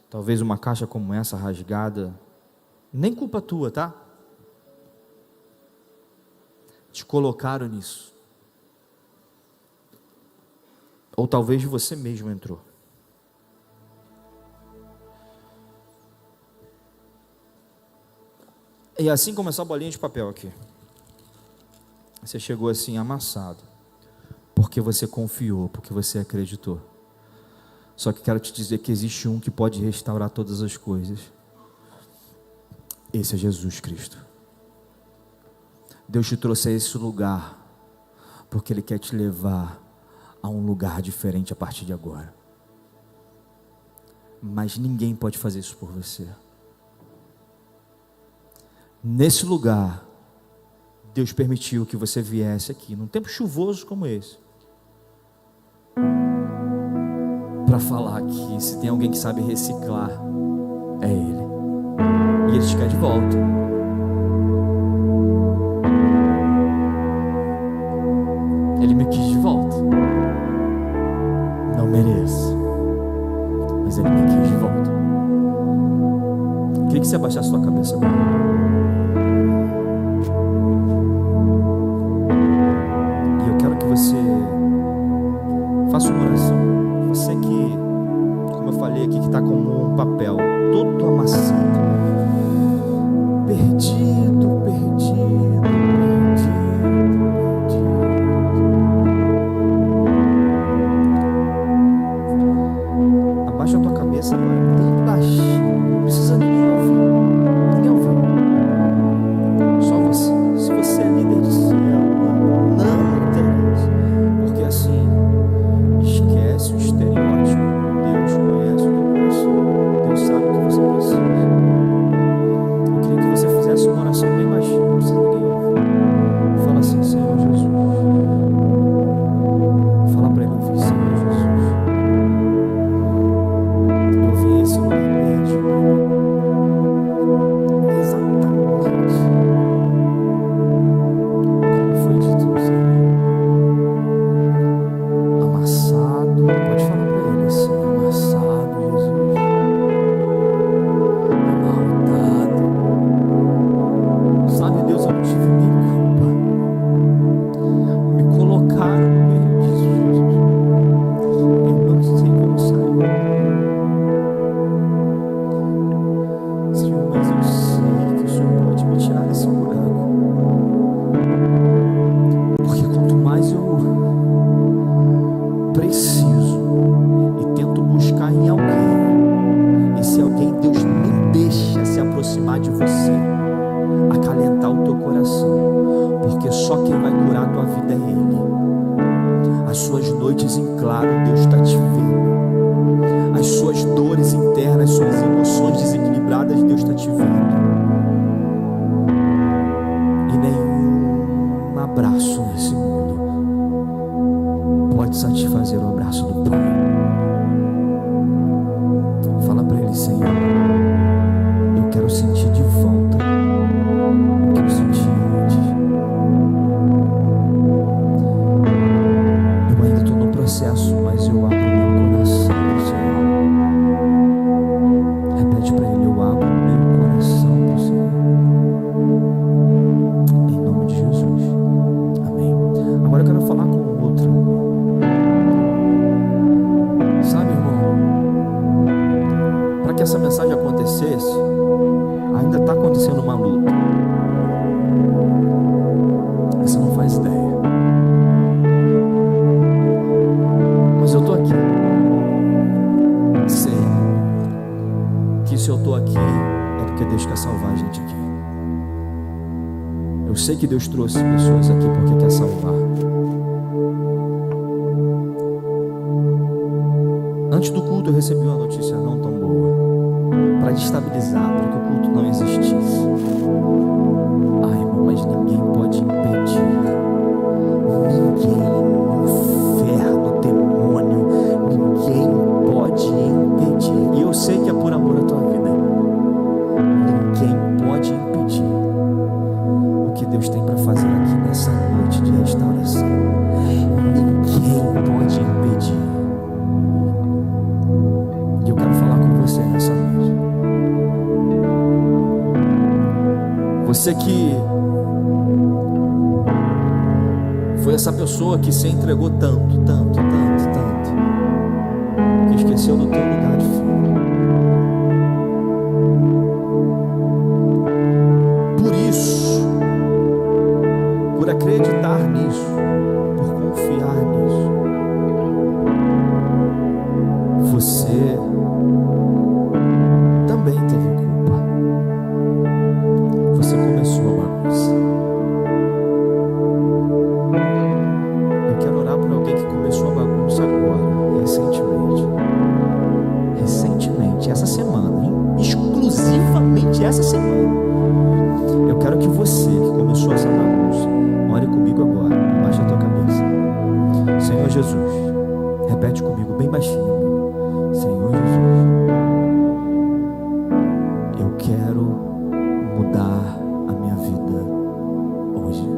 Talvez uma caixa como essa rasgada, nem culpa tua, tá? Te colocaram nisso. Ou talvez você mesmo entrou. E assim como essa bolinha de papel aqui, você chegou assim amassado, porque você confiou, porque você acreditou. Só que quero te dizer que existe um que pode restaurar todas as coisas. Esse é Jesus Cristo. Deus te trouxe a esse lugar, porque Ele quer te levar a um lugar diferente a partir de agora. Mas ninguém pode fazer isso por você. Nesse lugar, Deus permitiu que você viesse aqui, num tempo chuvoso como esse, para falar que se tem alguém que sabe reciclar, é Ele. E Ele te quer de volta. Ele me quis de volta. Não mereço, mas Ele me quis de volta. Queria que você abaixasse sua cabeça agora. E eu quero que você faça uma oração. Você que, como eu falei aqui, que está como um papel todo amassado, perdido, perdido, perdido. Abaixa a tua cabeça agora, bem baixinho, não precisa ninguém ouvir, ninguém ouvir. Só você. Se você é líder de célula, não interessa, porque assim, esquece o estereótipo. Deus conhece o teu coração. Deus sabe o que você precisa. Eu queria que você fizesse uma oração bem baixinha, não precisa ninguém ouvir. Fala assim: Senhor Jesus. Fala para Ele ouvir: Senhor Jesus, eu vim a esse lugar perdido. Exatamente como foi dito no Senhor. Amassado, pode falar para Ele assim: amassado, Jesus, amarrotado. Sabe, Deus, eu não tive nem culpa. Me colocaram no meio disso, Jesus. Eu não sei como sair. Senhor, mas eu sei que o Senhor pode me tirar desse buraco. Porque quanto mais eu preciso e tento buscar em alguém, esse alguém, Deus nem deixa se aproximar de você, acalentar o teu coração, porque só quem vai curar a tua vida é Ele. As suas noites em claro, Deus está te vendo. As suas dores internas, as suas emoções desequilibradas, Deus está te vendo. E nenhum abraço nesse mundo pode satisfazer o abraço do Pai. Fala para Ele: Senhor, eu quero sentir de volta o que eu senti antes. Eu ainda estou no processo, mas eu abro meu coração, Senhor. Repete para Ele: eu abro meu coração. Eu sei que Deus trouxe pessoas aqui porque quer salvar. Antes do culto eu recebi uma notícia não tão boa, para destabilizar, para que o culto não existisse. Ai, irmão, mas ninguém pode impedir. Ninguém, inferno, demônio, ninguém pode impedir. E eu sei que é por amor à tua vida. Ninguém pode impedir o que Deus tem para fazer aqui nessa noite de restauração. Ninguém pode impedir. E eu quero falar com você nessa noite. Você que foi essa pessoa que se entregou tanto, que esqueceu do teu lugar de fé. Por isso, por acreditar nisso, por confiar nisso, você também teve culpa. Você começou a bagunça. Eu quero orar por alguém que começou a bagunça agora, recentemente, essa semana, hein? Exclusivamente essa semana. Eu quero que você que começou essa bagunça, ore comigo agora, abaixa a tua cabeça. Senhor Jesus, repete comigo bem baixinho. Senhor Jesus, eu quero mudar a minha vida hoje.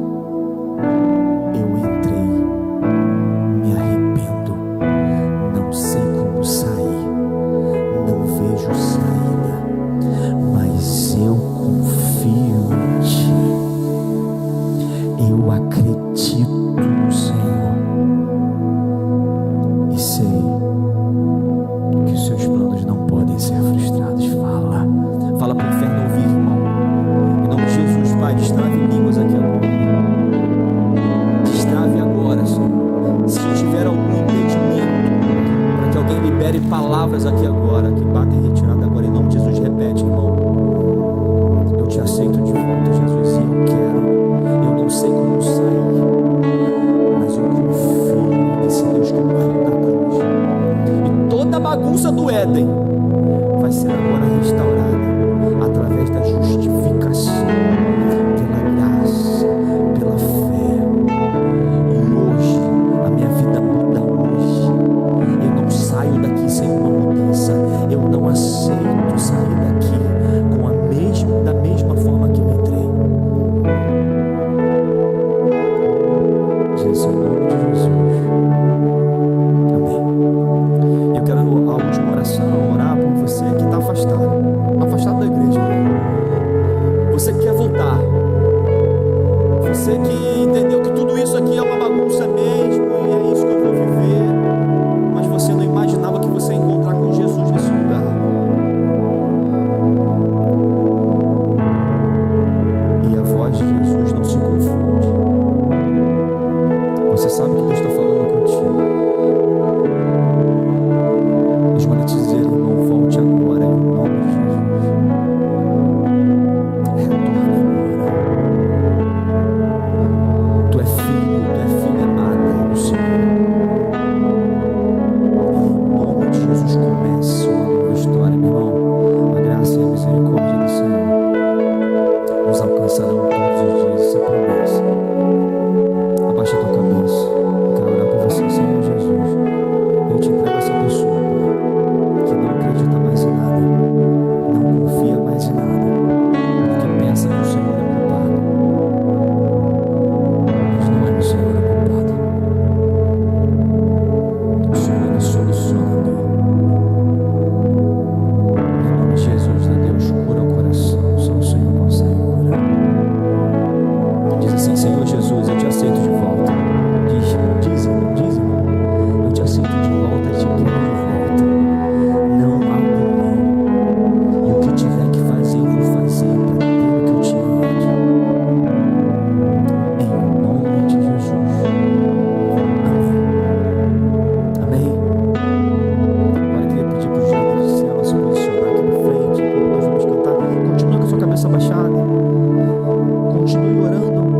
Eu entrei, me arrependo, não sei como sair, não vejo saída, mas eu confio em Ti. Eu acredito no Senhor e sei que os seus planos não podem ser frustrados. Fala para o inferno ouvir, irmão. Em nome de Jesus, Pai, destrave línguas aqui agora. Destrave agora, Senhor. Se tiver algum impedimento, para que alguém libere palavras aqui agora, que batem retirada agora, em nome de Jesus, repete, irmão. Eu te aceito de volta, Jesus, e eu quero. Eu não sei como sair, mas eu confio nesse Deus que morreu na cruz. E toda a bagunça do Éden vai ser agora restaurada através da justificação, pela graça, pela fé. E hoje, a minha vida muda hoje. Eu não saio daqui sem uma mudança. Eu não aceito sair daqui da mesma forma que eu entrei. Jesus, em nome de Jesus. Amém. Eu quero a última oração, orar por você que está afastado da igreja. Você que quer voltar. Você que entendeu que tudo isso aqui é uma bagunça mesmo e é isso que eu vou viver, mas você não imaginava que você ia encontrar com Jesus nesse lugar. E a voz de Jesus não se confunde. Você sabe que Deus está falando contigo. Deus vai te dizer, irmão, volte agora em nome de Jesus. Retorne agora. Tu é filha amada do Senhor. Em nome de Jesus, comece uma nova história, meu irmão. A graça e a misericórdia do Senhor nos alcançarão todos os dias, essa promessa. Abaixa a tua cabeça. Eu quero orar por você, Senhor Jesus. Eu te entrego essa pessoa, Pai, que não acredita mais em nada, não confia mais em nada, porque pensa que o Senhor é culpado. Mas não é o Senhor é culpado. O Senhor é solucionador. Em nome de Jesus, né? Deus cura o coração, só o Senhor consegue curar. Diz assim, Senhor Jesus, eu te aceito de volta. Diz, irmão, eu te aceito de volta, te quero de volta. Não abro mão. E o que tiver que fazer, eu vou fazer para ter o que eu te pedi. Em nome de Jesus. Amém. Amém. Agora eu queria pedir para os jovens de cela se posicionar aqui na frente, enquanto nós vamos cantar. Continue com a sua cabeça baixada. Continue orando.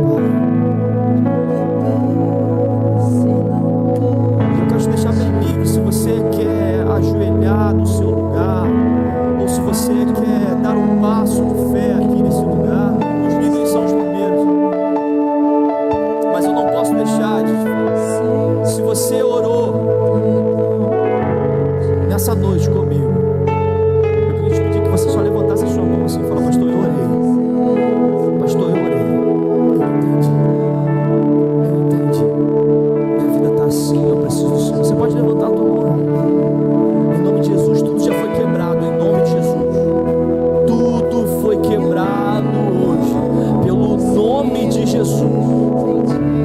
de Jesus.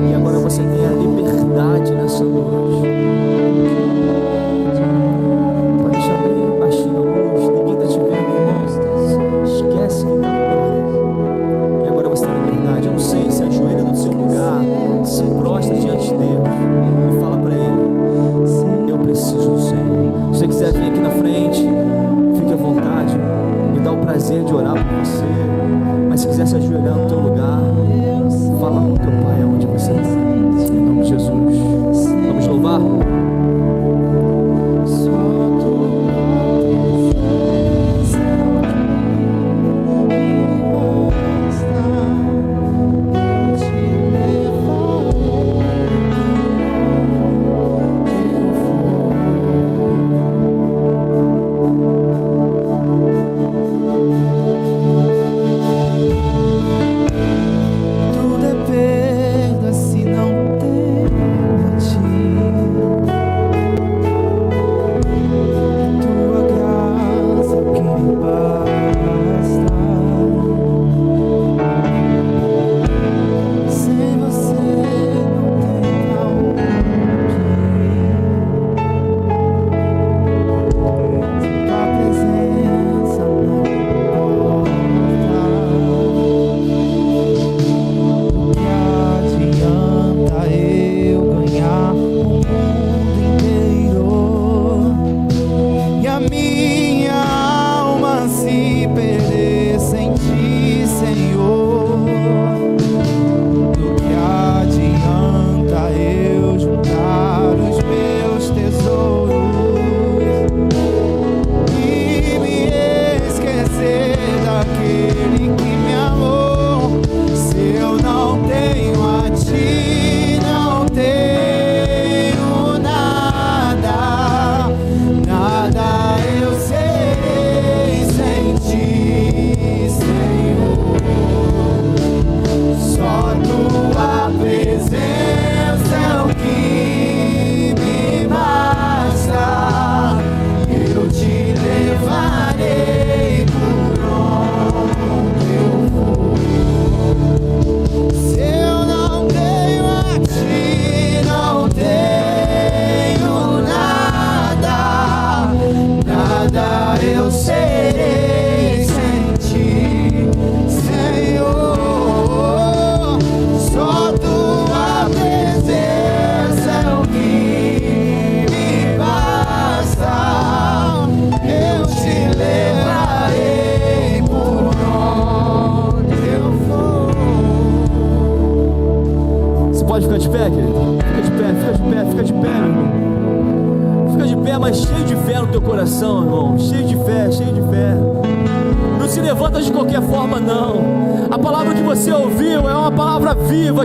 E agora você tem a liberdade nessa noite. Pode deixar bem baixinho a luz, ninguém está te vendo, irmão. Esquece que está. E agora você tem liberdade. Eu não sei, se ajoelha no seu lugar, se prostra diante de Deus e fala para Ele: eu preciso do Senhor. Se você quiser vir aqui na frente, fique à vontade, me dá o prazer de orar por você. Mas se quiser se ajoelhar no teu lugar, fala com teu Pai aonde você está. Em nome de Jesus. Vamos louvar.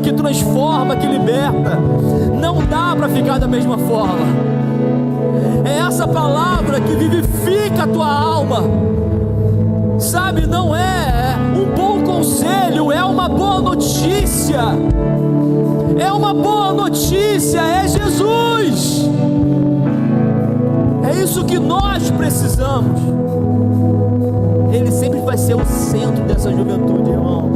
Que transforma, que liberta. Não dá para ficar da mesma forma. É essa palavra que vivifica a tua alma. Sabe, não é um bom conselho, é uma boa notícia. É uma boa notícia, é Jesus. É isso que nós precisamos. Ele sempre vai ser o centro dessa juventude, irmão.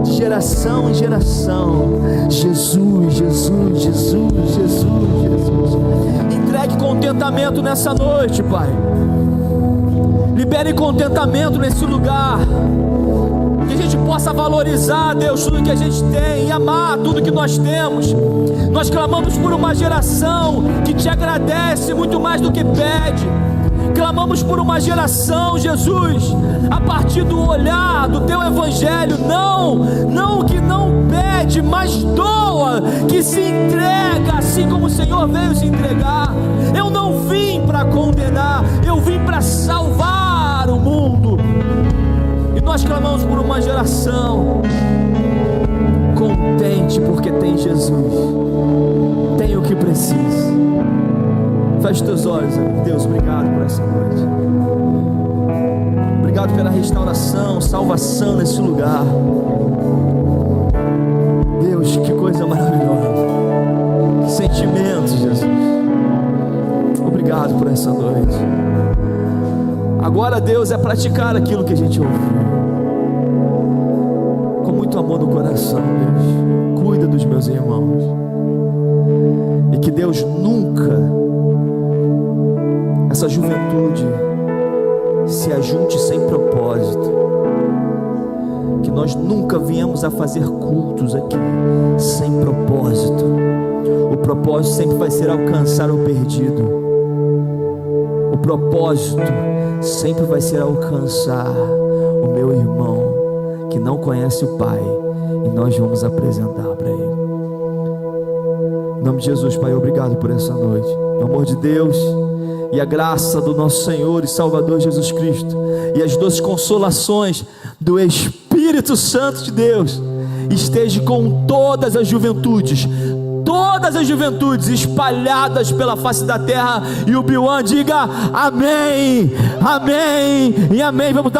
De geração em geração, Jesus, Jesus, Jesus, Jesus, Jesus. Entregue contentamento nessa noite, Pai. Libere contentamento nesse lugar. Que a gente possa valorizar, Deus, tudo que a gente tem e amar tudo que nós temos. Nós clamamos por uma geração que te agradece muito mais do que pede. Clamamos por uma geração, Jesus, a partir do olhar do teu evangelho, não que não pede, mas doa, que se entrega, assim como o Senhor veio se entregar. Eu não vim para condenar, eu vim para salvar o mundo. E nós clamamos por uma geração contente porque tem Jesus, tem o que precisa. Feche teus olhos, Deus, obrigado por essa noite. Obrigado pela restauração, salvação nesse lugar. Deus, que coisa maravilhosa. Que sentimento, Jesus. Obrigado por essa noite. Agora, Deus, é praticar aquilo que a gente ouviu com muito amor. clamor no coração, Deus. Cuida dos meus irmãos. E que Deus nunca, essa juventude, se ajunte sem propósito. Que nós nunca viemos a fazer cultos aqui sem propósito. O propósito sempre vai ser alcançar o perdido. O propósito sempre vai ser alcançar o meu irmão que não conhece o Pai, e nós vamos apresentar para ele. Em nome de Jesus, Pai, obrigado por essa noite. No amor de Deus e a graça do nosso Senhor e Salvador Jesus Cristo e as doces consolações do Espírito Santo de Deus esteja com todas as juventudes espalhadas pela face da terra. E o Biuan diga amém, amém e amém. Vamos dar